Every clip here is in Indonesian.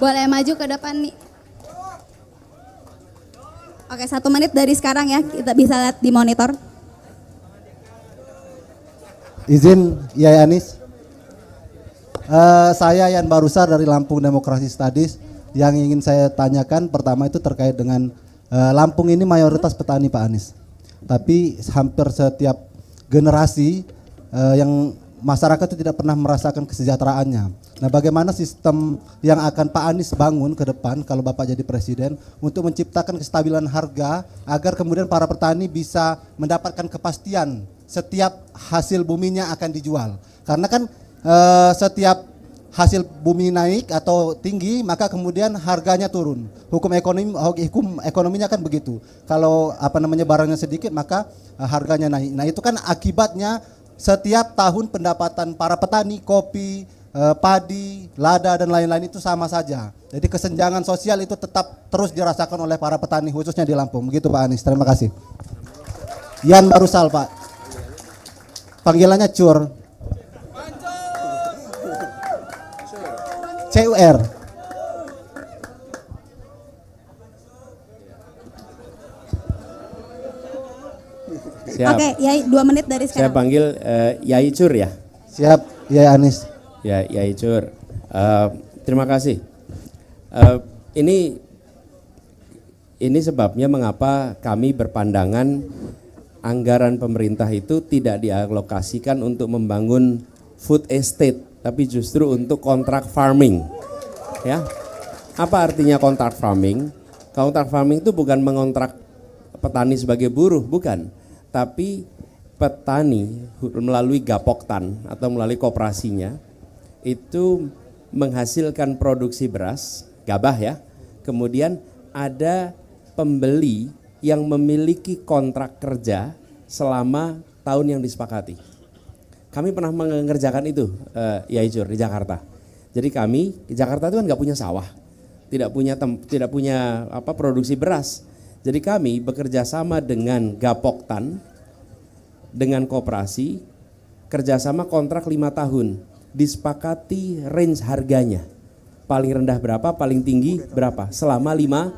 Boleh maju ke depan nih. Oke, 1 menit dari sekarang ya, kita bisa lihat di monitor. Izin Yai Anis. Saya Yan Barusar dari Lampung Demokrasi Studies. Yang ingin saya tanyakan pertama itu terkait dengan Lampung ini mayoritas petani Pak Anies. Tapi hampir setiap generasi yang masyarakat itu tidak pernah merasakan kesejahteraannya. Nah, bagaimana sistem yang akan Pak Anies bangun ke depan kalau Bapak jadi presiden untuk menciptakan kestabilan harga agar kemudian para petani bisa mendapatkan kepastian setiap hasil buminya akan dijual. Karena kan setiap hasil bumi naik atau tinggi maka kemudian harganya turun. Hukum ekonominya kan begitu. Kalau barangnya sedikit maka harganya naik. Nah, itu kan akibatnya setiap tahun pendapatan para petani kopi, padi, lada dan lain-lain itu sama saja. Jadi kesenjangan sosial itu tetap terus dirasakan oleh para petani khususnya di Lampung. Begitu Pak Anies. Terima kasih. Yan Barusal Pak. Panggilannya Cur. CUR. Siap. Oke, Yai 2 menit dari sekarang. Saya panggil Yai Cur ya. Siap, Yai Anis. Ya, Yai Cur. Terima kasih. Ini sebabnya mengapa kami berpandangan anggaran pemerintah itu tidak dialokasikan untuk membangun food estate, tapi justru untuk kontrak farming. Ya. Apa artinya kontrak farming? Kontrak farming itu bukan mengontrak petani sebagai buruh, bukan. Tapi petani melalui Gapoktan atau melalui koperasinya itu menghasilkan produksi beras, gabah ya. Kemudian ada pembeli yang memiliki kontrak kerja selama tahun yang disepakati. Kami pernah mengerjakan itu, Yai Jur, di Jakarta. Jadi kami di Jakarta itu kan nggak punya sawah, tidak punya produksi beras. Jadi kami bekerja sama dengan Gapoktan, dengan koperasi, kerjasama kontrak 5 tahun, disepakati range harganya. Paling rendah berapa, paling tinggi berapa, selama 5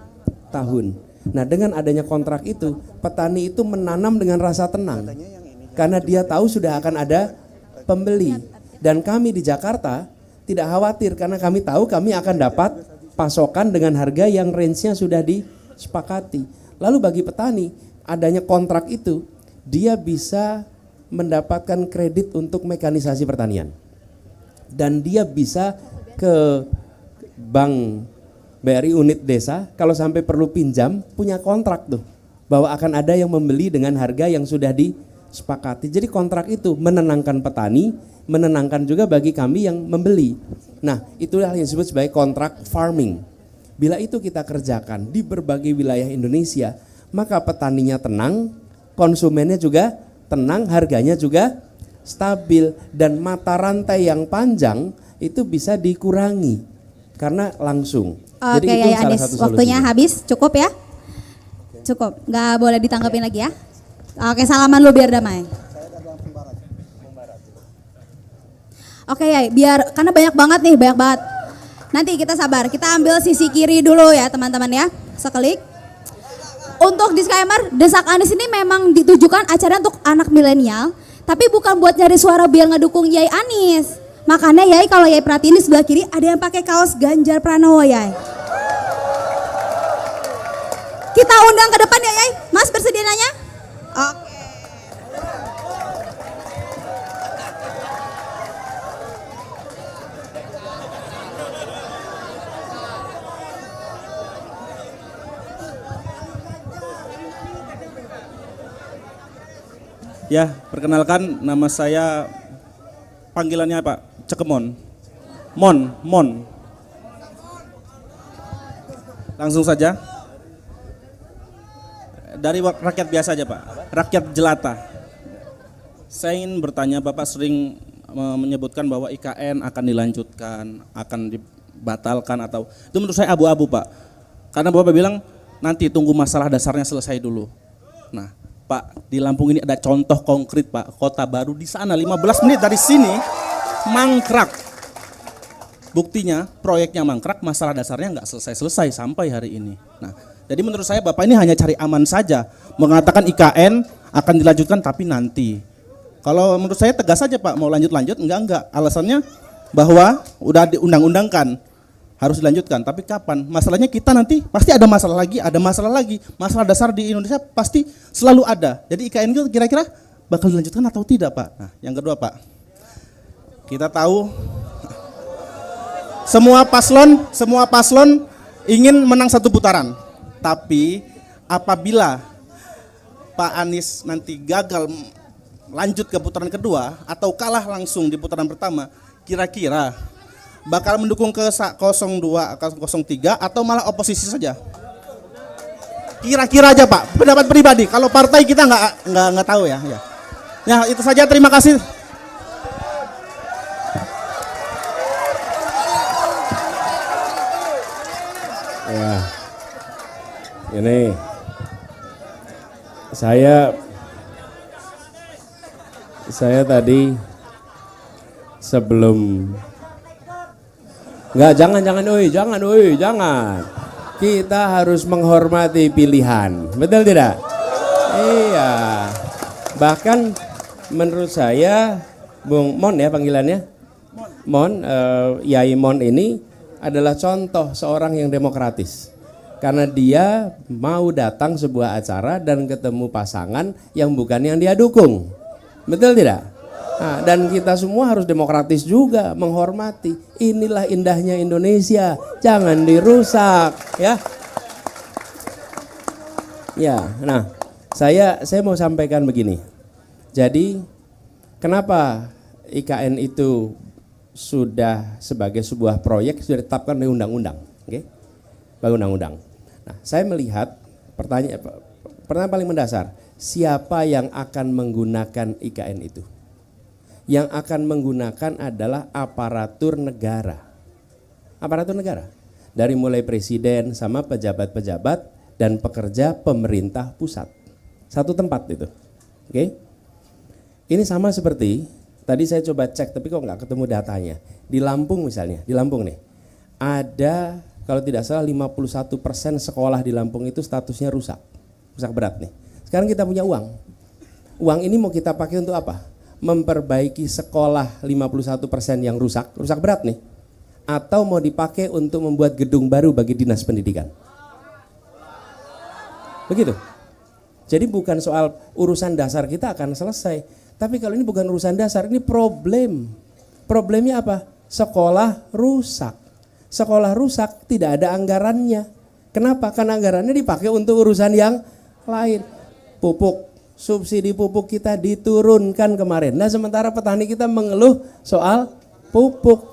tahun. Nah, dengan adanya kontrak itu, petani itu menanam dengan rasa tenang. Karena dia tahu sudah akan ada pembeli. Dan kami di Jakarta tidak khawatir karena kami tahu kami akan dapat pasokan dengan harga yang range-nya sudah disepakati. Lalu bagi petani, adanya kontrak itu, dia bisa mendapatkan kredit untuk mekanisasi pertanian. Dan dia bisa ke bank BRI unit desa, kalau sampai perlu pinjam, punya kontrak tuh. Bahwa akan ada yang membeli dengan harga yang sudah disepakati. Jadi kontrak itu menenangkan petani, menenangkan juga bagi kami yang membeli. Nah, itulah yang disebut sebagai kontrak farming. Bila itu kita kerjakan di berbagai wilayah Indonesia, maka petaninya tenang, konsumennya juga tenang, harganya juga stabil, dan mata rantai yang panjang itu bisa dikurangi karena langsung. Oke, jadi itu ya, salah Anis, satu solusinya. waktunya habis, cukup ya? Cukup, nggak boleh ditanggapin lagi ya? Oke, salaman lu biar damai. Oke ya, biar karena banyak banget. Nanti kita sabar, kita ambil sisi kiri dulu ya teman-teman ya, seklik. Untuk disclaimer, Desak Anies ini memang ditujukan acara untuk anak milenial, tapi bukan buat nyari suara biar ngedukung Yai Anis. Makanya Yai, kalau Yai perhatiin di sebelah kiri ada yang pakai kaos Ganjar Pranowo Yai. Kita undang ke depan ya Yai, Mas bersedia nanya? Oke. Ya, perkenalkan nama saya, panggilannya Pak Cekemon. Mon. Langsung saja. Dari rakyat biasa aja Pak, rakyat jelata. Saya ingin bertanya, Bapak sering menyebutkan bahwa IKN akan dilanjutkan, akan dibatalkan atau itu menurut saya abu-abu Pak. Karena Bapak bilang nanti tunggu masalah dasarnya selesai dulu. Nah, Pak, di Lampung ini ada contoh konkret Pak, kota baru di sana 15 menit dari sini mangkrak. Buktinya proyeknya mangkrak, masalah dasarnya nggak selesai-selesai sampai hari ini. Nah, jadi menurut saya Bapak ini hanya cari aman saja, mengatakan IKN akan dilanjutkan tapi nanti. Kalau menurut saya tegas saja Pak, mau lanjut-lanjut enggak. Alasannya bahwa udah diundang-undangkan harus dilanjutkan, tapi kapan? Masalahnya kita nanti pasti ada masalah lagi. Masalah dasar di Indonesia pasti selalu ada. Jadi IKN itu kira-kira bakal dilanjutkan atau tidak Pak? Nah, yang kedua Pak, kita tahu semua paslon ingin menang satu putaran. Tapi apabila Pak Anies nanti gagal lanjut ke putaran kedua atau kalah langsung di putaran pertama, kira-kira bakal mendukung ke 02, 03 atau malah oposisi saja? Kira-kira aja Pak, pendapat pribadi. Kalau partai kita nggak tahu ya. Ya itu saja, terima kasih. Ya, ini saya tadi sebelum jangan. Kita harus menghormati pilihan, betul tidak? Iya. Bahkan menurut saya, Bung Mon ya panggilannya, Yai Mon ini adalah contoh seorang yang demokratis. Karena dia mau datang sebuah acara dan ketemu pasangan yang bukan yang dia dukung. Betul tidak? Nah, dan kita semua harus demokratis juga, menghormati. Inilah indahnya Indonesia, jangan dirusak ya. Ya, nah, saya mau sampaikan begini. Jadi, kenapa IKN itu sudah sebagai sebuah proyek sudah ditetapkan oleh undang-undang, oke? Bagi undang-undang. Nah, saya melihat pertanyaan paling mendasar, siapa yang akan menggunakan IKN itu? Yang akan menggunakan adalah aparatur negara. Aparatur negara. Dari mulai presiden sama pejabat-pejabat dan pekerja pemerintah pusat. Satu tempat itu. Oke? Ini sama seperti tadi saya coba cek tapi kok nggak ketemu datanya. Di Lampung misalnya, di Lampung nih. Ada kalau tidak salah 51% sekolah di Lampung itu statusnya rusak. Rusak berat nih. Sekarang kita punya uang. Uang ini mau kita pakai untuk apa? Memperbaiki sekolah 51% yang rusak berat nih. Atau mau dipakai untuk membuat gedung baru bagi dinas pendidikan. Begitu. Jadi bukan soal urusan dasar kita akan selesai. Tapi kalau ini bukan urusan dasar, ini problem. Problemnya apa? Sekolah rusak. Sekolah rusak tidak ada anggarannya. Kenapa? Karena anggarannya dipakai untuk urusan yang lain. Pupuk, subsidi pupuk kita diturunkan kemarin. Nah sementara petani kita mengeluh soal pupuk.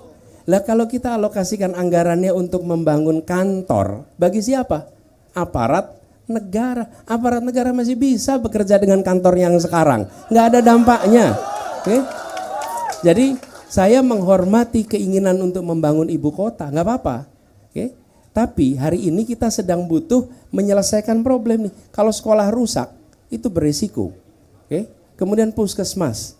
Lah kalau kita alokasikan anggarannya untuk membangun kantor, bagi siapa? Aparat negara. Aparat negara masih bisa bekerja dengan kantor yang sekarang, nggak ada dampaknya. Oke? Jadi saya menghormati keinginan untuk membangun ibu kota, nggak apa-apa. Oke? Tapi hari ini kita sedang butuh menyelesaikan problem nih. Kalau sekolah rusak itu berisiko. Oke? Kemudian puskesmas.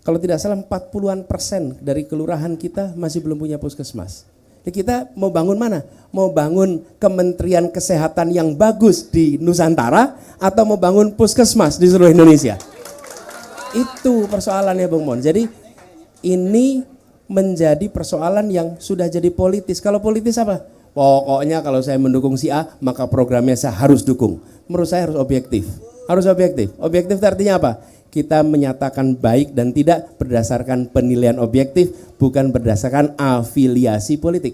Kalau tidak salah 40% dari kelurahan kita masih belum punya puskesmas. Jadi kita mau bangun mana? Mau bangun Kementerian Kesehatan yang bagus di Nusantara atau mau bangun puskesmas di seluruh Indonesia? Itu persoalannya Bung Mon. Jadi ini menjadi persoalan yang sudah jadi politis. Kalau politis apa? Pokoknya kalau saya mendukung si A, maka programnya saya harus dukung. Menurut saya harus objektif. Harus objektif. Objektif itu artinya apa? Kita menyatakan baik dan tidak berdasarkan penilaian objektif, bukan berdasarkan afiliasi politik.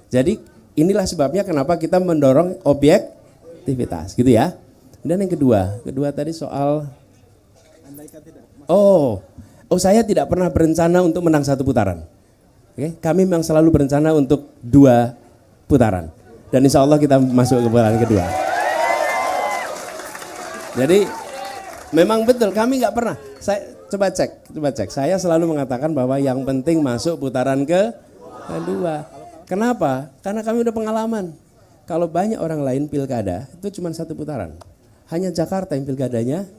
Jadi inilah sebabnya kenapa kita mendorong objektivitas, gitu ya. Dan yang kedua tadi soal saya tidak pernah berencana untuk menang satu putaran. Oke, kami memang selalu berencana untuk 2 putaran. Dan insya Allah kita masuk ke putaran kedua. Jadi memang betul kami nggak pernah. Saya coba cek. Saya selalu mengatakan bahwa yang penting masuk putaran kedua. Kenapa? Karena kami udah pengalaman. Kalau banyak orang lain pilkada itu cuma 1 putaran. Hanya Jakarta yang pilkadanya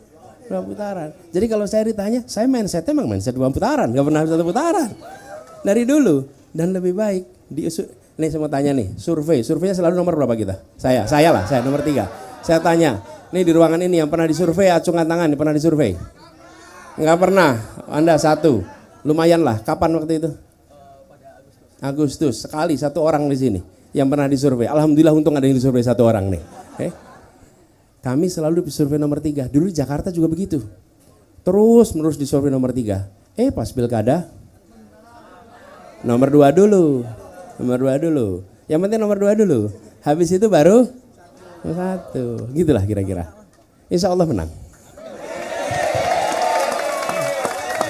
2 putaran. Jadi kalau saya ditanya, saya mindsetnya memang mindset 2 putaran, nggak pernah 1 putaran. Dari dulu. dan lebih baik nih saya mau tanya nih, surveinya selalu nomor berapa kita? Saya nomor 3. Saya tanya, nih di ruangan ini yang pernah disurvei, acungkan tangan, pernah disurvei? Enggak pernah, Anda 1, lumayan lah, kapan waktu itu? Agustus, sekali 1 orang di sini yang pernah disurvei. Alhamdulillah untung ada yang disurvei 1 orang nih. Kami selalu disurvei nomor 3, dulu di Jakarta juga begitu. Terus menerus disurvei nomor 3. Pas pilkada, nomor 2 dulu. Yang penting nomor 2 dulu. Habis itu baru 1. Gitulah kira-kira. Insya Allah menang.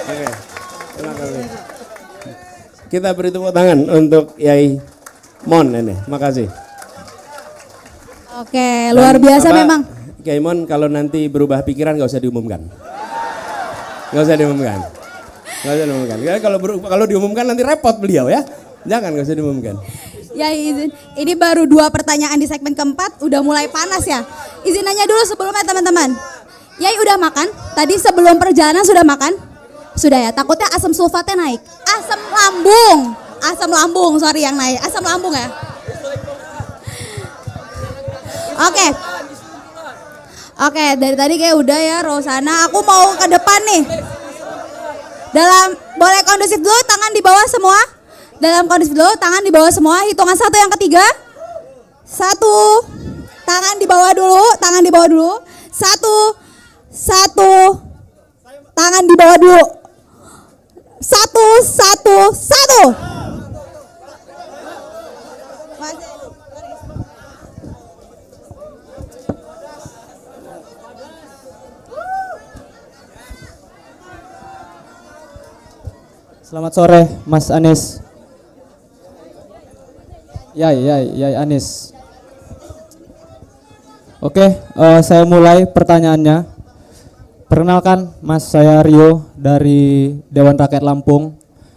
Oke. Terima kasih. Kita beri tepuk tangan untuk Yai Mon ini. Makasih. Oke, luar biasa memang. Kiai Mon kalau nanti berubah pikiran gak usah diumumkan. Gak usah diumumkan. Ya, kalau diumumkan nanti repot beliau ya. Jangan, gak usah diumumkan. Ya izin, ini baru 2 pertanyaan di segmen keempat, udah mulai panas ya. Izin nanya dulu sebelumnya teman-teman. Yai udah makan? Tadi sebelum perjalanan sudah makan? Sudah ya, takutnya asam sulfatnya naik. Asam lambung, sorry yang naik. Asam lambung ya. Oke, dari tadi kayak udah ya Rosana. Aku mau ke depan nih. Boleh kondusif dulu, tangan di bawah semua. Dalam kondusif dulu, tangan di bawah semua. Hitungan 1 yang ketiga. 1. Tangan di bawah dulu. 1. Tangan di bawah dulu. 1. Selamat sore, Mas Anies. Yai Anies. Oke, saya mulai pertanyaannya. Perkenalkan, Mas, saya Rio dari Dewan Rakyat Lampung.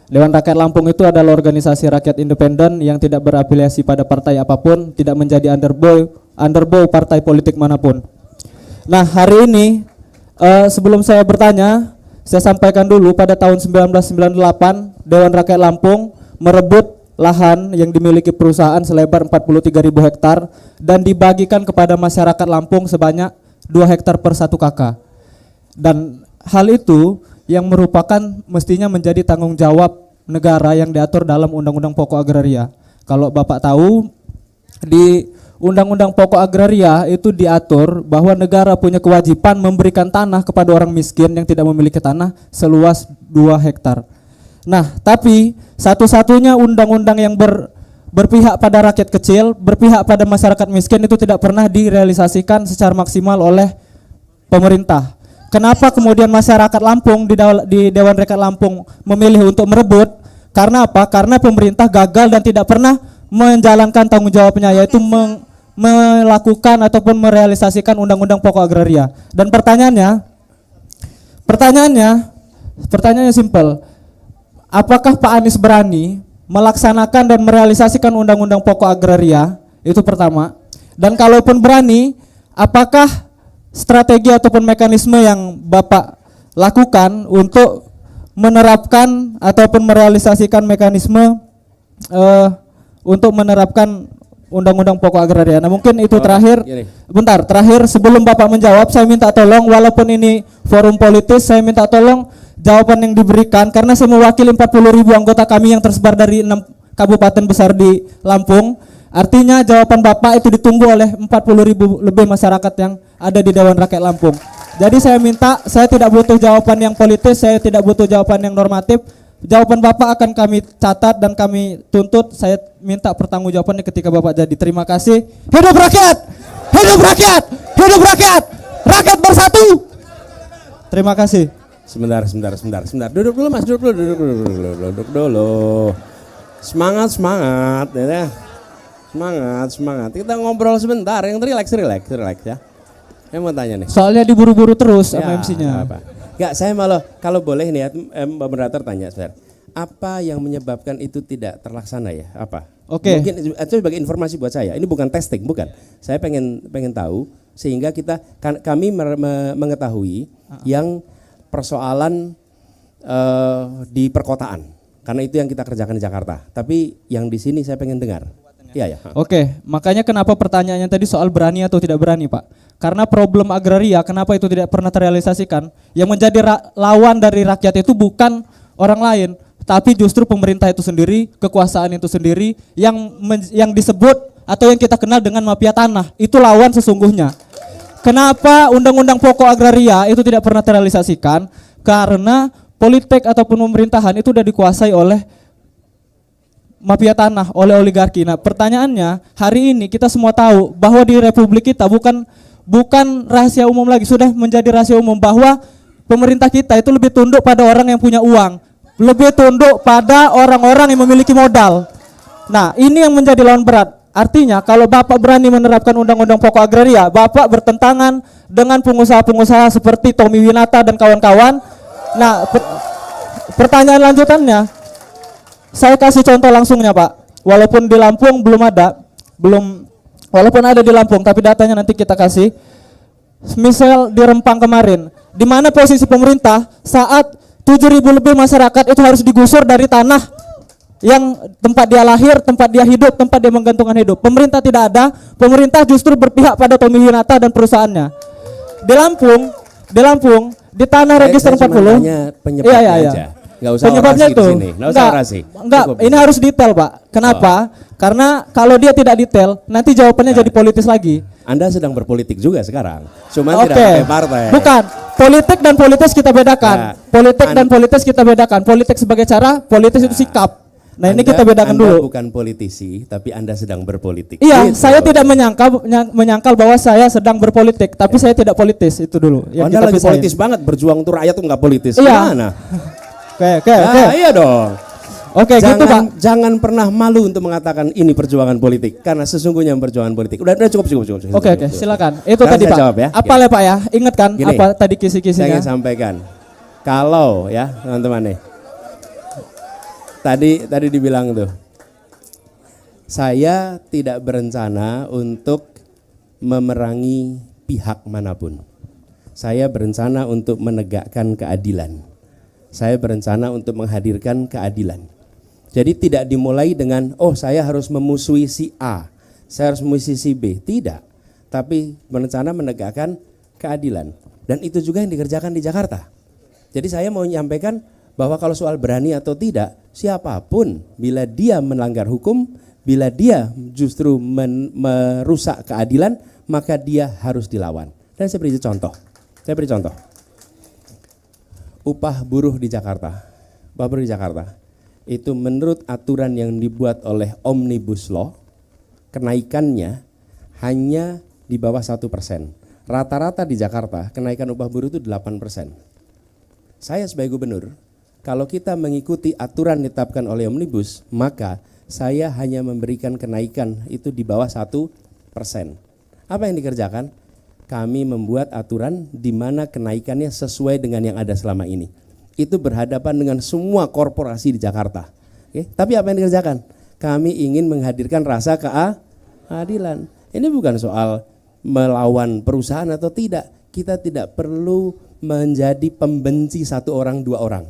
Dewan Rakyat Lampung itu adalah organisasi rakyat independen yang tidak berafiliasi pada partai apapun, tidak menjadi underbow partai politik manapun. Nah, hari ini sebelum saya bertanya, saya sampaikan dulu pada tahun 1998 Dewan Rakyat Lampung merebut lahan yang dimiliki perusahaan selebar 43.000 hektar dan dibagikan kepada masyarakat Lampung sebanyak 2 hektar per 1 KK. Dan hal itu yang merupakan mestinya menjadi tanggung jawab negara yang diatur dalam Undang-Undang Pokok Agraria. Kalau Bapak tahu, di Undang-Undang Pokok Agraria itu diatur bahwa negara punya kewajiban memberikan tanah kepada orang miskin yang tidak memiliki tanah seluas 2 hektar. Nah, tapi satu-satunya undang-undang yang berpihak pada rakyat kecil, berpihak pada masyarakat miskin itu tidak pernah direalisasikan secara maksimal oleh pemerintah. Kenapa kemudian masyarakat Lampung di Dewan Rakyat Lampung memilih untuk merebut? Karena apa? Karena pemerintah gagal dan tidak pernah menjalankan tanggung jawabnya, yaitu melakukan ataupun merealisasikan Undang-Undang Pokok Agraria. Dan pertanyaannya simpel. Apakah Pak Anies berani melaksanakan dan merealisasikan Undang-Undang Pokok Agraria? Itu pertama. Dan kalaupun berani, apakah strategi ataupun mekanisme yang Bapak lakukan untuk menerapkan ataupun merealisasikan mekanisme untuk menerapkan Undang-Undang Pokok Agraria? Nah, mungkin itu terakhir. Terakhir sebelum Bapak menjawab, saya minta tolong, walaupun ini forum politis, saya minta tolong jawaban yang diberikan, karena saya mewakili 40.000 anggota kami yang tersebar dari 6 kabupaten besar di Lampung. Artinya jawaban Bapak itu ditunggu oleh 40.000 lebih masyarakat yang ada di Dewan Rakyat Lampung. Jadi saya minta, saya tidak butuh jawaban yang politis, saya tidak butuh jawaban yang normatif. Jawaban Bapak akan kami catat dan kami tuntut. Saya minta pertanggungjawabannya ketika Bapak jadi. Terima kasih. Hidup rakyat! Hidup rakyat! Hidup rakyat! Rakyat bersatu! Terima kasih. Sebentar. Duduk dulu Mas, duduk dulu. Semangat ya. Semangat. Kita ngobrol sebentar, yang relax ya. Saya mau tanya nih. Soalnya diburu-buru terus sama MC-nya. Enggak, saya malah kalau boleh nih Mbak Moderator tanya, Sir. Apa yang menyebabkan itu tidak terlaksana ya? Apa? Oke. Mungkin itu sebagai informasi buat saya. Ini bukan testing, bukan. Saya pengen tahu sehingga kami mengetahui yang persoalan di perkotaan. Karena itu yang kita kerjakan di Jakarta. Tapi yang di sini saya pengen dengar. Iya ya. Oke, makanya kenapa pertanyaannya tadi soal berani atau tidak berani, Pak? Karena problem agraria, kenapa itu tidak pernah terrealisasikan? Yang menjadi lawan dari rakyat itu bukan orang lain, tapi justru pemerintah itu sendiri, kekuasaan itu sendiri, yang disebut atau yang kita kenal dengan mafia tanah. Itu lawan sesungguhnya. Kenapa undang-undang pokok agraria itu tidak pernah terrealisasikan? Karena politik ataupun pemerintahan itu sudah dikuasai oleh mafia tanah, oleh oligarki. Nah, pertanyaannya, hari ini kita semua tahu bahwa di republik kita bukan rahasia umum lagi, sudah menjadi rahasia umum bahwa pemerintah kita itu lebih tunduk pada orang yang punya uang, lebih tunduk pada orang-orang yang memiliki modal. Nah, ini yang menjadi lawan berat. Artinya kalau Bapak berani menerapkan undang-undang pokok agraria, Bapak bertentangan dengan pengusaha-pengusaha seperti Tommy Winata dan kawan-kawan. Nah, pertanyaan lanjutannya, saya kasih contoh langsungnya, Pak. Walaupun di Lampung walaupun ada di Lampung, tapi datanya nanti kita kasih. Misal di Rempang kemarin, di mana posisi pemerintah saat 7.000 lebih masyarakat itu harus digusur dari tanah yang tempat dia lahir, tempat dia hidup, tempat dia menggantungkan hidup. Pemerintah tidak ada, pemerintah justru berpihak pada Tommy Winata dan perusahaannya. Di Lampung, di tanah register 40. Penyebabnya aja. Nggak usah Penyebabnya orasi itu di sini. Nggak usah orasi. Enggak, ini harus detail, Pak. Kenapa? Karena kalau dia tidak detail, nanti jawabannya jadi politis lagi. Anda sedang berpolitik juga sekarang. Cuma tidak pakai partai. Bukan. Politik dan politis kita bedakan. Nah, Politik dan politis kita bedakan. Politik sebagai cara, politis itu sikap. Nah, ini kita bedakan Anda dulu. bukan politisi, tapi Anda sedang berpolitik. Iya, Gitu. saya tidak menyangkal bahwa saya sedang berpolitik, tapi saya tidak politis, itu dulu. Yang Anda kita lagi pisahin. politis banget, berjuang untuk rakyat tuh nggak politis. Iya. Gimana? Oke. Iya dong. Oke, gitu, Pak. Jangan pernah malu untuk mengatakan ini perjuangan politik, karena sesungguhnya perjuangan politik. Udah cukup. Oke, silakan. Itu Sekarang tadi, saya Pak. jawab ya. Apa ya, Pak ya? Ingat kan Gini, apa tadi Saya kisi-kisinya? ingin sampaikan, kalau ya teman-teman nih, tadi dibilang tuh, saya tidak berencana untuk memerangi pihak manapun. Saya berencana untuk menegakkan keadilan. Saya berencana untuk menghadirkan keadilan. Jadi tidak dimulai dengan, oh saya harus memusuhi si A, saya harus memusuhi si B. Tidak, tapi berencana menegakkan keadilan. Dan itu juga yang dikerjakan di Jakarta. Jadi saya mau menyampaikan bahwa kalau soal berani atau tidak, siapapun bila dia melanggar hukum, bila dia justru merusak keadilan, maka dia harus dilawan. Dan saya beri contoh. Upah buruh di Jakarta, itu menurut aturan yang dibuat oleh Omnibus Law, kenaikannya hanya di bawah 1%. Rata-rata di Jakarta kenaikan upah buruh itu 8%. Saya sebagai gubernur, kalau kita mengikuti aturan ditetapkan oleh Omnibus, maka saya hanya memberikan kenaikan itu di bawah 1%. Apa yang dikerjakan? Kami membuat aturan di mana kenaikannya sesuai dengan yang ada selama ini. Itu berhadapan dengan semua korporasi di Jakarta. Oke? Tapi apa yang dikerjakan? Kami ingin menghadirkan rasa keadilan. Ini bukan soal melawan perusahaan atau tidak. Kita tidak perlu menjadi pembenci satu orang, dua orang.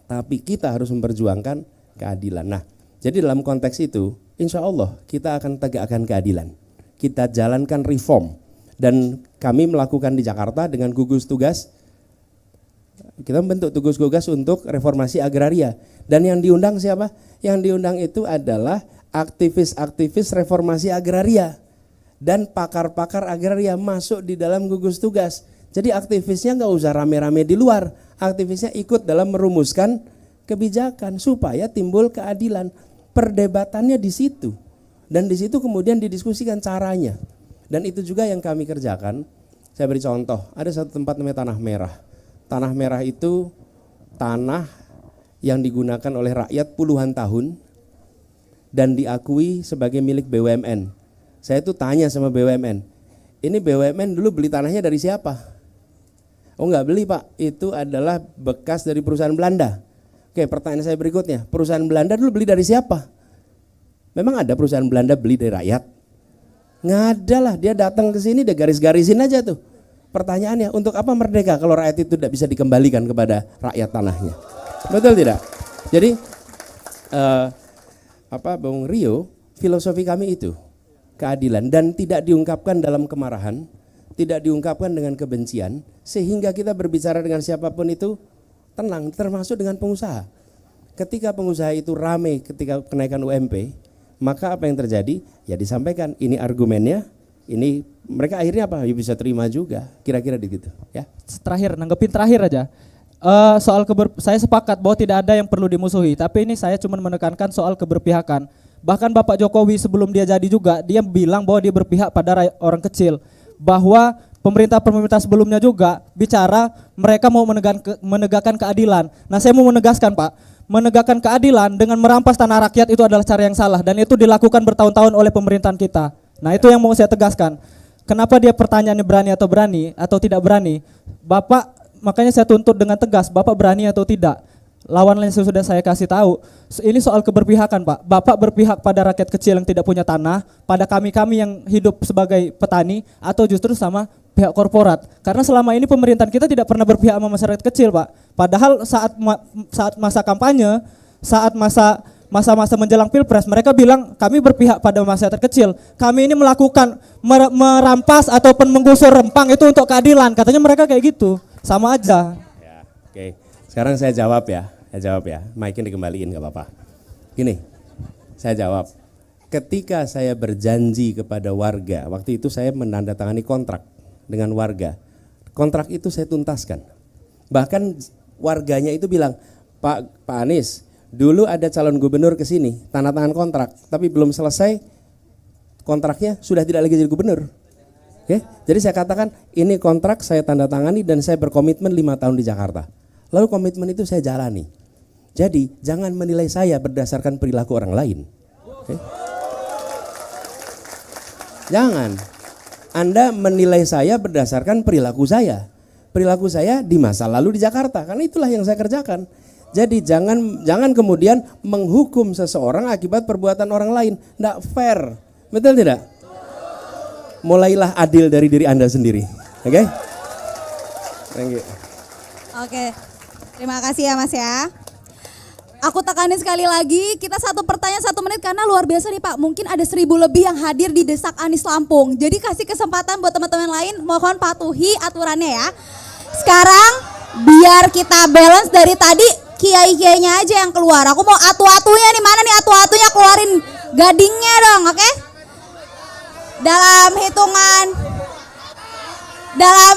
Tapi kita harus memperjuangkan keadilan. Nah, jadi dalam konteks itu, insya Allah kita akan tegakkan keadilan. Kita jalankan reform. Dan kami melakukan di Jakarta dengan gugus tugas, kita membentuk gugus tugas untuk reformasi agraria. Dan yang diundang siapa? Yang diundang itu adalah aktivis-aktivis reformasi agraria dan pakar-pakar agraria masuk di dalam gugus tugas. Jadi aktivisnya nggak usah rame-rame di luar, aktivisnya ikut dalam merumuskan kebijakan supaya timbul keadilan. Perdebatannya di situ, dan di situ kemudian didiskusikan caranya. Dan itu juga yang kami kerjakan. Saya beri contoh, ada satu tempat namanya Tanah Merah. Tanah Merah itu tanah yang digunakan oleh rakyat puluhan tahun dan diakui sebagai milik BUMN. Saya tuh tanya sama BUMN, ini BUMN dulu beli tanahnya dari siapa? Oh enggak beli Pak, itu adalah bekas dari perusahaan Belanda. Oke, pertanyaan saya berikutnya, perusahaan Belanda dulu beli dari siapa? Memang ada perusahaan Belanda beli dari rakyat? Nggak ada lah, dia datang ke sini dia garis-garisin aja tuh. Pertanyaannya, untuk apa merdeka kalau rakyat itu tidak bisa dikembalikan kepada rakyat tanahnya? Betul tidak? Jadi Bung Rio, filosofi kami itu keadilan dan tidak diungkapkan dalam kemarahan, tidak diungkapkan dengan kebencian, sehingga kita berbicara dengan siapapun itu tenang, termasuk dengan pengusaha. Ketika pengusaha itu rame ketika kenaikan UMP, maka apa yang terjadi? Ya disampaikan, ini argumennya, ini mereka akhirnya apa? Ya bisa terima juga, kira-kira begitu. Ya. Terakhir, nanggepin terakhir aja. Saya sepakat bahwa tidak ada yang perlu dimusuhi, tapi ini saya cuma menekankan soal keberpihakan. Bahkan Bapak Jokowi sebelum dia jadi juga, dia bilang bahwa dia berpihak pada orang kecil. Bahwa pemerintah sebelumnya juga bicara mereka mau menegakkan keadilan. Nah, saya mau menegaskan, Pak, menegakkan keadilan dengan merampas tanah rakyat itu adalah cara yang salah dan itu dilakukan bertahun-tahun oleh pemerintahan kita. Nah, itu yang mau saya tegaskan. Kenapa dia pertanyaannya berani atau tidak berani? Bapak, makanya saya tuntut dengan tegas, Bapak berani atau tidak? Lawan yang sudah saya kasih tahu, ini soal keberpihakan, Pak. Bapak berpihak pada rakyat kecil yang tidak punya tanah, pada kami-kami yang hidup sebagai petani, atau justru sama pihak korporat? Karena selama ini pemerintahan kita tidak pernah berpihak sama masyarakat kecil, Pak. Padahal saat masa kampanye, saat masa-masa menjelang pilpres, mereka bilang kami berpihak pada masyarakat kecil. Kami ini melakukan merampas ataupun menggusur Rempang itu untuk keadilan. Katanya mereka kayak gitu, sama aja. Ya, oke. Sekarang saya jawab ya. Mic-nya dikembaliin gak apa-apa. Gini, saya jawab. Ketika saya berjanji kepada warga, waktu itu saya menandatangani kontrak dengan warga. Kontrak itu saya tuntaskan. Bahkan warganya itu bilang, Pak Anies, dulu ada calon gubernur ke sini, tanda tangan kontrak, tapi belum selesai kontraknya, sudah tidak lagi jadi gubernur. Oke? Jadi saya katakan, ini kontrak saya tanda tangani dan saya berkomitmen 5 tahun di Jakarta. Lalu komitmen itu saya jalani. Jadi jangan menilai saya berdasarkan perilaku orang lain. Okay? Jangan. Anda menilai saya berdasarkan perilaku saya. Perilaku saya di masa lalu di Jakarta, karena itulah yang saya kerjakan. Jadi jangan kemudian menghukum seseorang akibat perbuatan orang lain. Nggak fair. Betul tidak? Mulailah adil dari diri Anda sendiri. Oke? Thank you. Oke. Terima kasih ya Mas ya. Aku tekanin sekali lagi, kita satu pertanyaan 1 menit karena luar biasa nih Pak. Mungkin ada 1000 lebih yang hadir di Desak Anies Lampung. Jadi kasih kesempatan buat teman-teman lain, mohon patuhi aturannya ya. Sekarang biar kita balance dari tadi, kiai-kiainya aja yang keluar. Aku mau atu-atunya nih, mana nih atu-atunya, keluarin gadingnya dong, oke? Dalam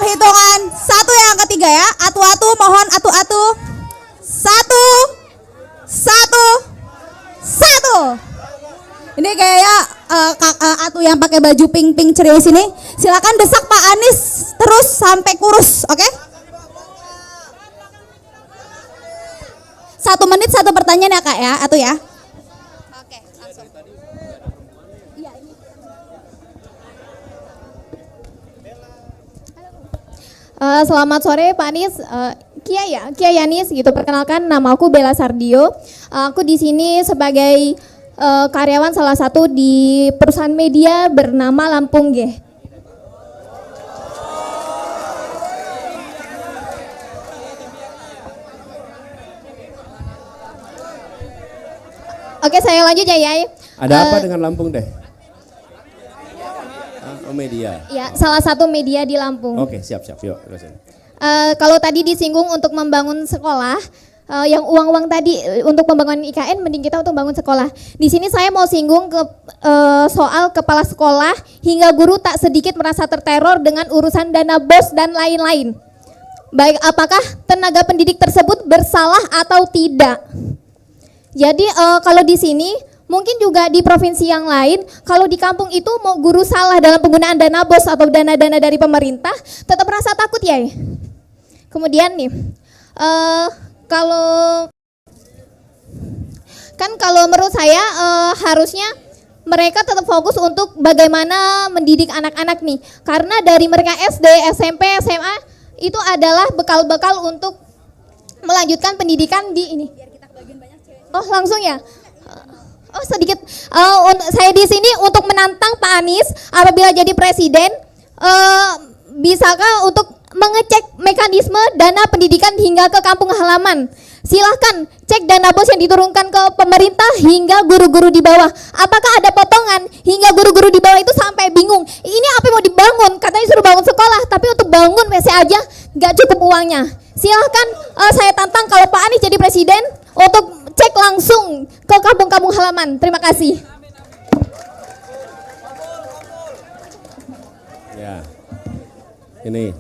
hitungan 1 yang ketiga ya. Atu-atu, mohon atu-atu. 1. Ini kayaknya atu yang pakai baju pink ceria sini. Silakan desak Pak Anies terus sampai kurus, oke? 1 menit 1 pertanyaan ya Kak ya, atu ya. Oke, langsung. Selamat sore Pak Anies, Kiai Anies gitu. Perkenalkan, nama aku Bella Sardio. Aku di sini sebagai karyawan salah satu di perusahaan media bernama Lampung G. Oke, saya lanjut ya Yai. Ada apa dengan Lampung deh? Media. Ya, salah satu media di Lampung. Oke, siap. Yuk, terusin. Kalau tadi disinggung untuk membangun sekolah, yang uang-uang tadi untuk pembangunan IKN, mending kita untuk bangun sekolah. Di sini saya mau singgung ke soal kepala sekolah hingga guru tak sedikit merasa terteror dengan urusan dana BOS dan lain-lain. Baik, apakah tenaga pendidik tersebut bersalah atau tidak? Jadi kalau di sini mungkin juga di provinsi yang lain, kalau di kampung itu mau guru salah dalam penggunaan dana BOS atau dana-dana dari pemerintah, tetap merasa takut ya. Kemudian nih, kalau menurut saya harusnya mereka tetap fokus untuk bagaimana mendidik anak-anak nih. Karena dari mereka SD, SMP, SMA itu adalah bekal-bekal untuk melanjutkan pendidikan di ini. Oh langsung ya. Oh sedikit, saya di sini untuk menantang Pak Anies apabila jadi presiden, bisakah untuk mengecek mekanisme dana pendidikan hingga ke kampung halaman? Silahkan cek dana BOS yang diturunkan ke pemerintah hingga guru-guru di bawah. Apakah ada potongan hingga guru-guru di bawah itu sampai bingung. Ini apa yang mau dibangun? Katanya suruh bangun sekolah, tapi untuk bangun WC aja nggak cukup uangnya. Silahkan saya tantang kalau Pak Anies jadi presiden untuk cek langsung ke kampung-kampung halaman. Terima kasih. Ya, ini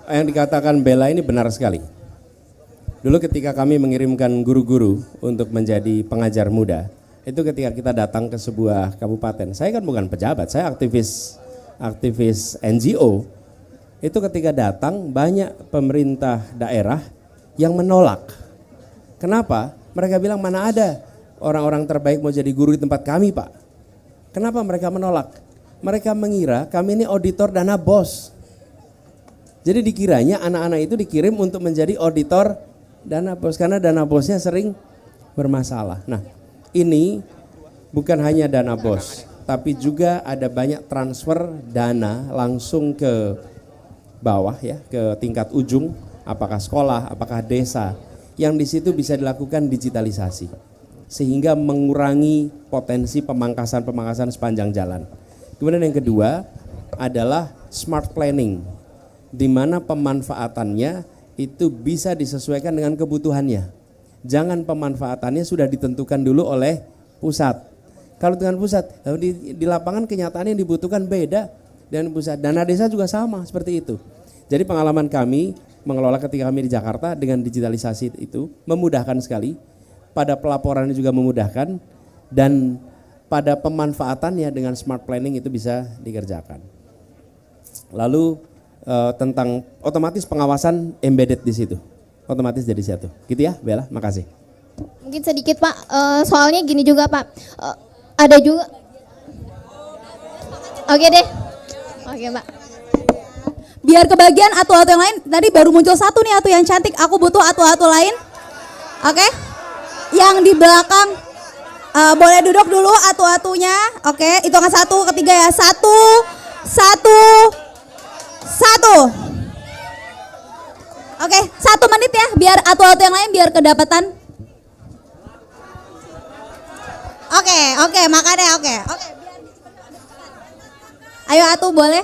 yang dikatakan Bella ini benar sekali. Dulu ketika kami mengirimkan guru-guru untuk menjadi pengajar muda, itu ketika kita datang ke sebuah kabupaten, saya kan bukan pejabat, saya aktivis NGO. Itu ketika datang banyak pemerintah daerah yang menolak. Kenapa? Mereka bilang mana ada orang-orang terbaik mau jadi guru di tempat kami, Pak. Kenapa mereka menolak? Mereka mengira kami ini auditor dana BOS. Jadi dikiranya anak-anak itu dikirim untuk menjadi auditor dana BOS karena dana BOS-nya sering bermasalah. Nah, ini bukan hanya dana BOS, tapi juga ada banyak transfer dana langsung ke bawah ya, ke tingkat ujung, apakah sekolah, apakah desa, yang di situ bisa dilakukan digitalisasi sehingga mengurangi potensi pemangkasan sepanjang jalan. Kemudian yang kedua adalah smart planning, di mana pemanfaatannya itu bisa disesuaikan dengan kebutuhannya. Jangan pemanfaatannya sudah ditentukan dulu oleh pusat. Kalau dengan pusat, di lapangan kenyataan yang dibutuhkan beda dengan pusat. Dana desa juga sama seperti itu. Jadi pengalaman kami mengelola ketika kami di Jakarta dengan digitalisasi itu memudahkan sekali. Pada pelaporannya juga memudahkan, dan pada pemanfaatannya dengan smart planning itu bisa dikerjakan. Lalu tentang otomatis pengawasan embedded di situ, otomatis jadi satu. Gitu ya, Bella, makasih. Mungkin sedikit Pak, soalnya gini juga Pak, ada juga. Oke deh, oke Pak. Biar kebagian atu-atu yang lain, tadi baru muncul satu nih atu yang cantik, aku butuh atu-atu lain. Oke? Yang di belakang boleh duduk dulu atu-atunya. Oke, hitungan 1, ketiga ya. 1, 1, 1. Oke, 1 menit ya, biar atu-atu yang lain biar kedapatan. Oke, makanya oke. Ayo atu boleh?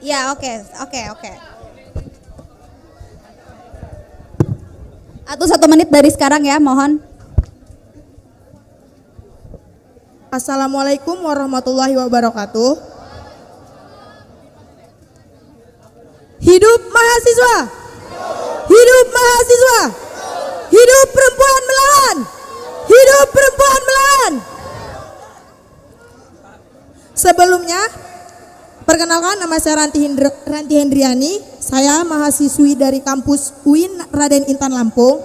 Ya, oke. Atu 1 menit dari sekarang ya, mohon. Assalamualaikum warahmatullahi wabarakatuh. Hidup mahasiswa! Hidup mahasiswa! Hidup perempuan melawan! Hidup perempuan melawan! Sebelumnya, perkenalkan nama saya Ranti Hendriani. Saya mahasiswi dari kampus UIN Raden Intan Lampung.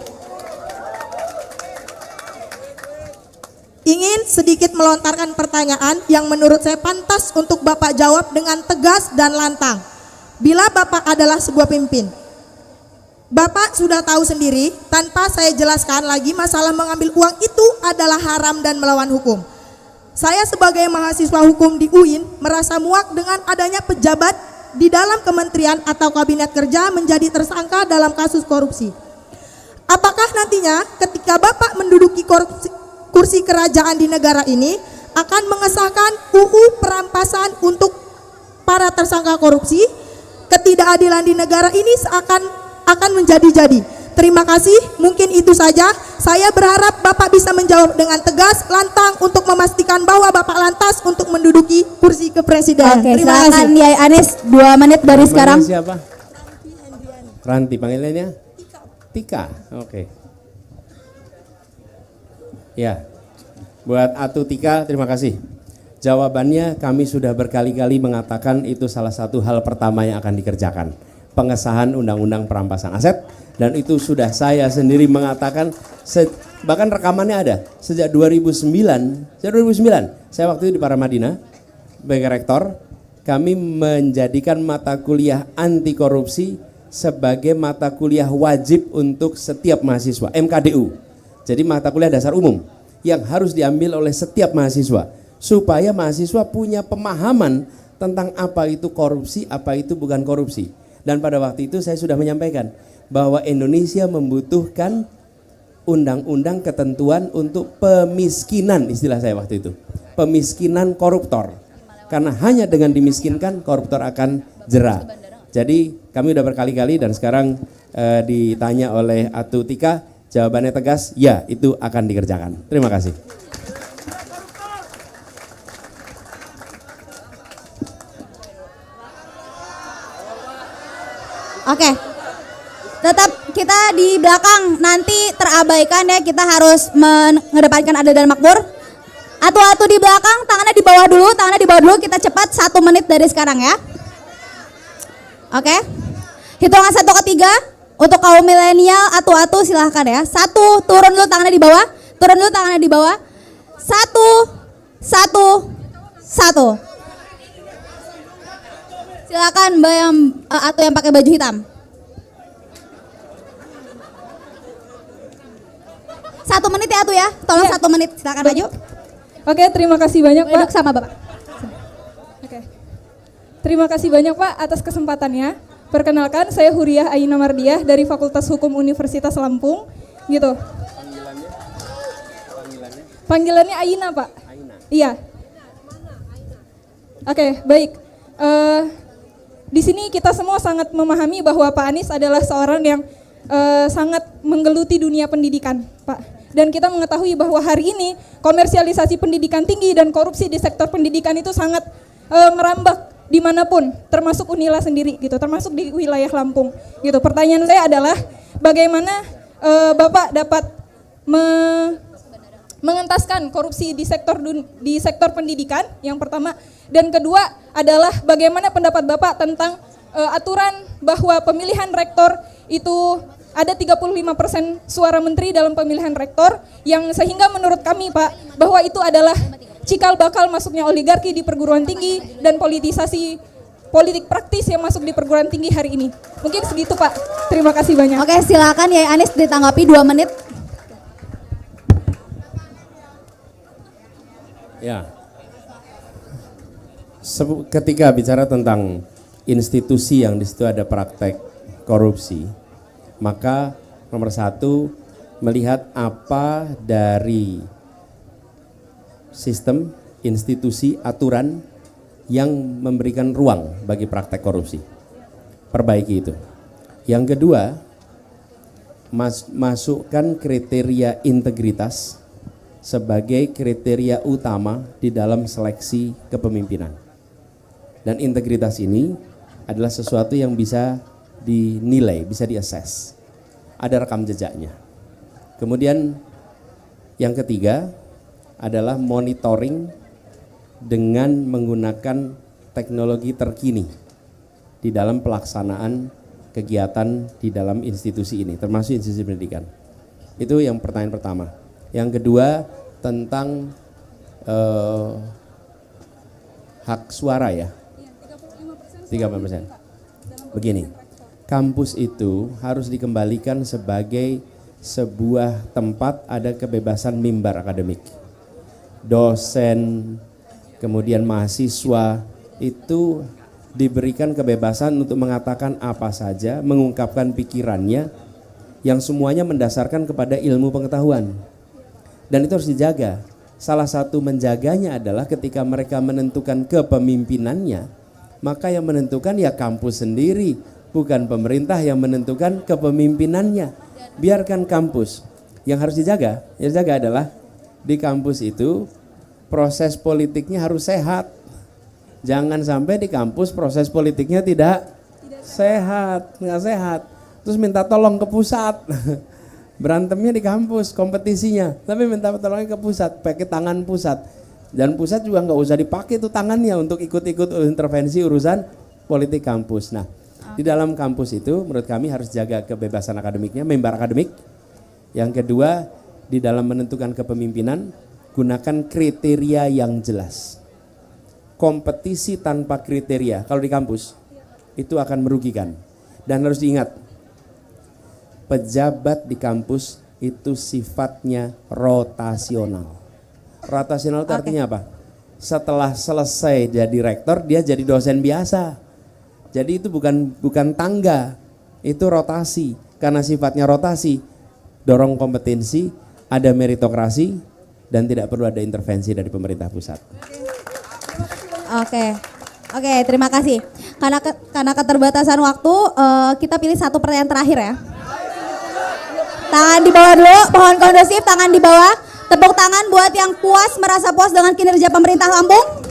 Ingin sedikit melontarkan pertanyaan yang menurut saya pantas untuk Bapak jawab dengan tegas dan lantang. Bila Bapak adalah sebuah pemimpin, Bapak sudah tahu sendiri, tanpa saya jelaskan lagi, masalah mengambil uang itu adalah haram dan melawan hukum. Saya sebagai mahasiswa hukum di UIN merasa muak dengan adanya pejabat di dalam kementerian atau kabinet kerja menjadi tersangka dalam kasus korupsi. Apakah nantinya ketika Bapak menduduki kursi kerajaan di negara ini akan mengesahkan UU perampasan untuk para tersangka korupsi? Ketidakadilan di negara ini akan menjadi-jadi. Terima kasih, mungkin itu saja. Saya berharap Bapak bisa menjawab dengan tegas, lantang untuk memastikan bahwa Bapak lantas untuk menduduki kursi kepresidenan. Oke, Terima kasih. silakan Yai Anies 2 menit dari sekarang. Siapa? Ranti, panggilannya? Tika. Oke. Ya, buat Atu Tika, terima kasih. Jawabannya kami sudah berkali-kali mengatakan itu salah satu hal pertama yang akan dikerjakan. Pengesahan Undang-Undang Perampasan Aset, dan itu sudah saya sendiri mengatakan, bahkan rekamannya ada sejak 2009. Saya waktu itu di Paramadina sebagai rektor, kami menjadikan mata kuliah anti korupsi sebagai mata kuliah wajib untuk setiap mahasiswa, MKDU. Jadi mata kuliah dasar umum yang harus diambil oleh setiap mahasiswa supaya mahasiswa punya pemahaman tentang apa itu korupsi, apa itu bukan korupsi. Dan pada waktu itu saya sudah menyampaikan bahwa Indonesia membutuhkan undang-undang ketentuan untuk pemiskinan, istilah saya waktu itu. Pemiskinan koruptor. Karena hanya dengan dimiskinkan koruptor akan jera. Jadi kami udah berkali-kali dan sekarang ditanya oleh Atu Tika, jawabannya tegas, ya itu akan dikerjakan. Terima kasih. Oke. Tetap kita di belakang, nanti terabaikan ya, kita harus mengedepankan adil dan makmur. Atu-atu di belakang, tangannya di bawah dulu, kita cepat 1 menit dari sekarang ya. Oke. Hitungan 1 ke 3, untuk kaum milenial, atu-atu silahkan ya. 1, turun dulu tangannya di bawah, 1, 1. Silakan Mbak yang atu yang pakai baju hitam. 1 menit ya Atu ya, tolong 1 menit, silakan maju. Oke, terima kasih banyak Pak. Duduk sama Bapak. Oke. Terima kasih banyak Pak atas kesempatannya. Perkenalkan, saya Huriah Aina Mardiah dari Fakultas Hukum Universitas Lampung. Gitu. Panggilannya Aina Pak. Aina. Iya. Oke, baik. Di sini kita semua sangat memahami bahwa Pak Anies adalah seorang yang sangat menggeluti dunia pendidikan, Pak. Dan kita mengetahui bahwa hari ini komersialisasi pendidikan tinggi dan korupsi di sektor pendidikan itu sangat merambah dimanapun, termasuk Unila sendiri, gitu, termasuk di wilayah Lampung. Gitu. Pertanyaan saya adalah bagaimana Bapak dapat mengentaskan korupsi di sektor pendidikan yang pertama, dan kedua adalah bagaimana pendapat Bapak tentang aturan bahwa pemilihan rektor itu ada 35% suara menteri dalam pemilihan rektor, yang sehingga menurut kami Pak bahwa itu adalah cikal bakal masuknya oligarki di perguruan tinggi dan politisasi politik praktis yang masuk di perguruan tinggi hari ini. Mungkin segitu Pak. Terima kasih banyak. Oke, silakan Yai Anies ditanggapi 2 menit. Ya. Ketika bicara tentang institusi yang di situ ada praktek korupsi, maka nomor 1 melihat apa dari sistem, institusi, aturan yang memberikan ruang bagi praktek korupsi. Perbaiki itu. Yang kedua, masukkan kriteria integritas sebagai kriteria utama di dalam seleksi kepemimpinan. Dan integritas ini adalah sesuatu yang bisa dinilai, bisa diassess. Ada rekam jejaknya. Kemudian yang ketiga adalah monitoring dengan menggunakan teknologi terkini di dalam pelaksanaan kegiatan di dalam institusi ini, termasuk institusi pendidikan. Itu yang pertanyaan pertama. Yang kedua tentang hak suara ya. 35%. Begini, kampus itu harus dikembalikan sebagai sebuah tempat ada kebebasan mimbar akademik. Dosen, kemudian mahasiswa itu diberikan kebebasan untuk mengatakan apa saja, mengungkapkan pikirannya, yang semuanya mendasarkan kepada ilmu pengetahuan. Dan itu harus dijaga. Salah satu menjaganya adalah ketika mereka menentukan kepemimpinannya, maka yang menentukan ya kampus sendiri, bukan pemerintah yang menentukan kepemimpinannya. Biarkan kampus. Yang harus dijaga adalah di kampus itu proses politiknya harus sehat. Jangan sampai di kampus proses politiknya tidak sehat, nggak sehat. Terus minta tolong ke pusat. Berantemnya di kampus, kompetisinya, tapi minta tolongnya ke pusat, pakai tangan pusat. Dan pusat juga nggak usah dipakai tuh tangannya untuk ikut-ikut intervensi urusan politik kampus. Nah, di dalam kampus itu menurut kami harus jaga kebebasan akademiknya, mimbar akademik. Yang kedua, di dalam menentukan kepemimpinan, gunakan kriteria yang jelas. Kompetisi tanpa kriteria, kalau di kampus, itu akan merugikan. Dan harus diingat, pejabat di kampus itu sifatnya rotasional. Rotasional itu artinya apa? setelah selesai jadi rektor dia jadi dosen biasa. Jadi itu bukan tangga, itu rotasi. Karena sifatnya rotasi, dorong kompetensi, ada meritokrasi, dan tidak perlu ada intervensi dari pemerintah pusat. Oke, terima kasih. Karena keterbatasan waktu, kita pilih satu pertanyaan terakhir ya. Tangan di bawah dulu, mohon kondusif, tangan di bawah. Tepuk tangan buat yang puas, merasa puas dengan kinerja pemerintah Lampung.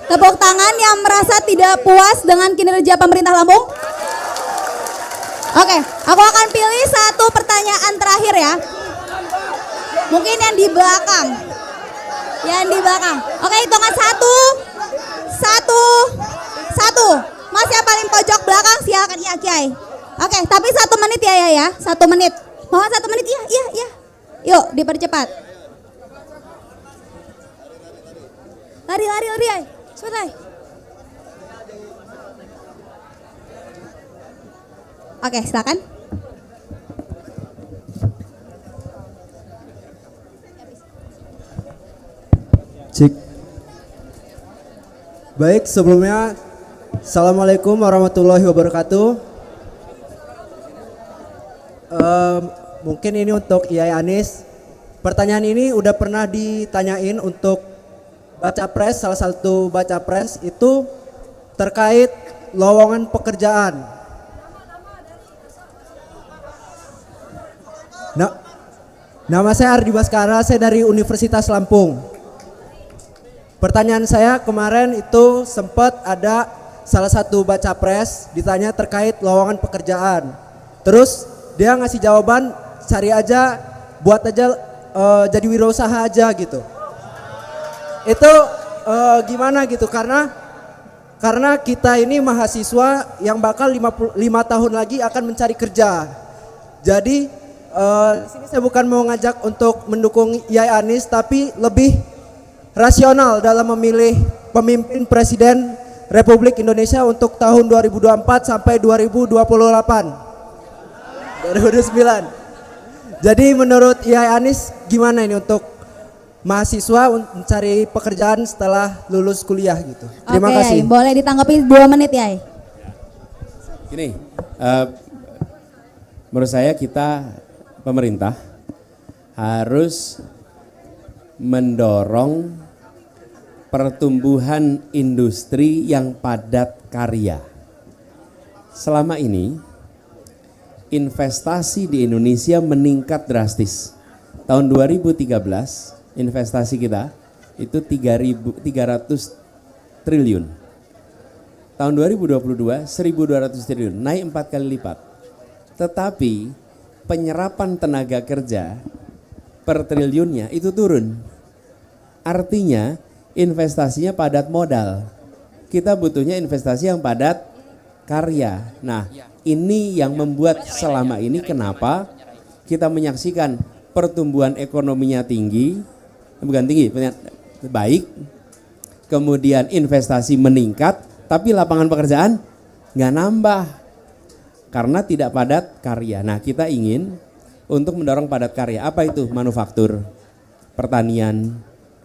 Tepuk tangan yang merasa tidak puas dengan kinerja pemerintah Lampung. Oke, aku akan pilih satu pertanyaan terakhir ya. Mungkin yang di belakang. Yang di belakang. Oke, hitungan satu. Mas yang paling pojok belakang silakan ya Kiai. Oke, tapi 1 menit ya. 1 menit. Mohon 1 menit, iya. Yuk, dipercepat. Lari, ay. Cepat, ay. Oke, silakan. Cik. Baik, sebelumnya Assalamualaikum warahmatullahi wabarakatuh. Mungkin ini untuk Iai Anies. Pertanyaan ini udah pernah ditanyain untuk baca pres, salah satu baca pres itu terkait lowongan pekerjaan. Nama saya Ardi Baskara, saya dari Universitas Lampung. Pertanyaan saya kemarin itu sempat ada salah satu baca pres ditanya terkait lowongan pekerjaan. Terus dia ngasih jawaban cari aja, buat aja jadi wirausaha aja gitu. Itu gimana gitu karena kita ini mahasiswa yang bakal 5 tahun lagi akan mencari kerja. Jadi di sini saya bukan mau ngajak untuk mendukung Iai Anies tapi lebih rasional dalam memilih pemimpin presiden Republik Indonesia untuk tahun 2024 sampai 2029. Jadi menurut Iai Anies gimana ini untuk mahasiswa mencari pekerjaan setelah lulus kuliah gitu. Terima kasih. Boleh ditanggapi 2 menit ya. Gini, menurut saya kita pemerintah harus mendorong pertumbuhan industri yang padat karya. Selama ini investasi di Indonesia meningkat drastis. Tahun 2013 investasi kita itu 300 triliun. Tahun 2022 1.200 triliun, naik 4 kali lipat. Tetapi penyerapan tenaga kerja per triliunnya itu turun. Artinya investasinya padat modal. Kita butuhnya investasi yang padat karya. Nah, ini yang membuat selama ini kenapa kita menyaksikan pertumbuhan ekonominya tinggi, bukan tinggi, baik, kemudian investasi meningkat, tapi lapangan pekerjaan nggak nambah karena tidak padat karya. Nah, kita ingin untuk mendorong padat karya. Apa itu? Manufaktur, pertanian,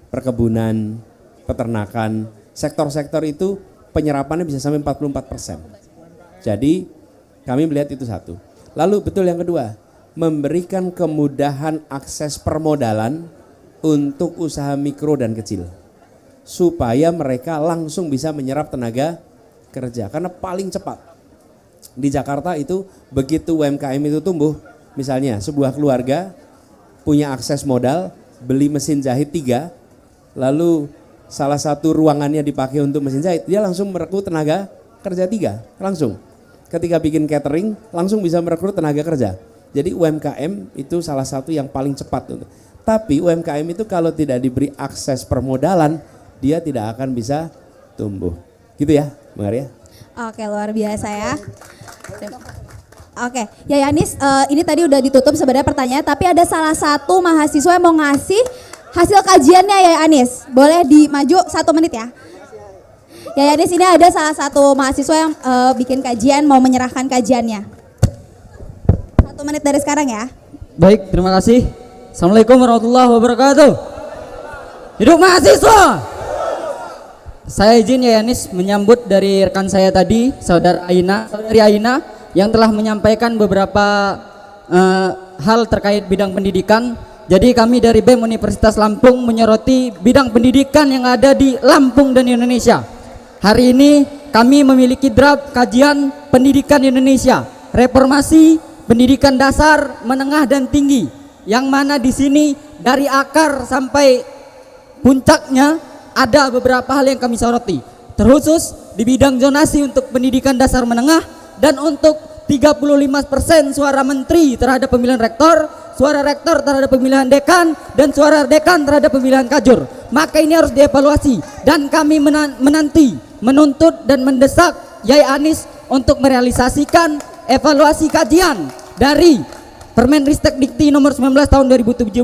perkebunan, peternakan, sektor-sektor itu penyerapannya bisa sampai 44%. Jadi kami melihat itu satu. Lalu betul yang kedua, memberikan kemudahan akses permodalan untuk usaha mikro dan kecil. Supaya mereka langsung bisa menyerap tenaga kerja. Karena paling cepat. Di Jakarta itu begitu UMKM itu tumbuh, misalnya sebuah keluarga punya akses modal, beli mesin jahit 3, lalu salah satu ruangannya dipakai untuk mesin jahit, dia langsung merekrut tenaga kerja 3, langsung. Ketika bikin catering, langsung bisa merekrut tenaga kerja. Jadi UMKM itu salah satu yang paling cepat. Tapi UMKM itu kalau tidak diberi akses permodalan, dia tidak akan bisa tumbuh. Gitu ya, Bang Arya? Oke, luar biasa ya. Oke, Iai Anies, ini tadi udah ditutup sebenarnya pertanyaan, tapi ada salah satu mahasiswa yang mau ngasih hasil kajiannya Iai Anies. Boleh dimaju 1 menit ya. Iai Anies, ini ada salah satu mahasiswa yang bikin kajian, mau menyerahkan kajiannya. 1 menit dari sekarang ya. Baik, terima kasih. Assalamualaikum warahmatullahi wabarakatuh. Hidup mahasiswa. Saya izin ya Yanis menyambut dari rekan saya tadi, saudari Aina yang telah menyampaikan beberapa hal terkait bidang pendidikan. Jadi kami dari BEM Universitas Lampung menyoroti bidang pendidikan yang ada di Lampung dan Indonesia. Hari ini kami memiliki draft kajian pendidikan Indonesia, reformasi pendidikan dasar, menengah dan tinggi, yang mana di sini dari akar sampai puncaknya ada beberapa hal yang kami soroti, terkhusus di bidang zonasi untuk pendidikan dasar menengah dan untuk 35% suara menteri terhadap pemilihan rektor, suara rektor terhadap pemilihan dekan, dan suara dekan terhadap pemilihan kajur. Maka ini harus dievaluasi dan kami menanti, menuntut dan mendesak Yai Anies untuk merealisasikan evaluasi kajian dari Permenristek Dikti nomor 19 tahun 2017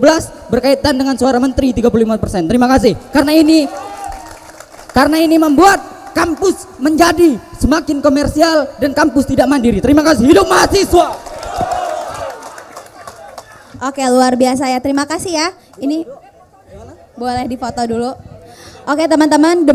berkaitan dengan suara menteri 35%. Terima kasih. Karena ini membuat kampus menjadi semakin komersial dan kampus tidak mandiri. Terima kasih. Hidup mahasiswa. Oke, luar biasa ya. Terima kasih ya. Ini boleh difoto dulu. Oke, teman-teman.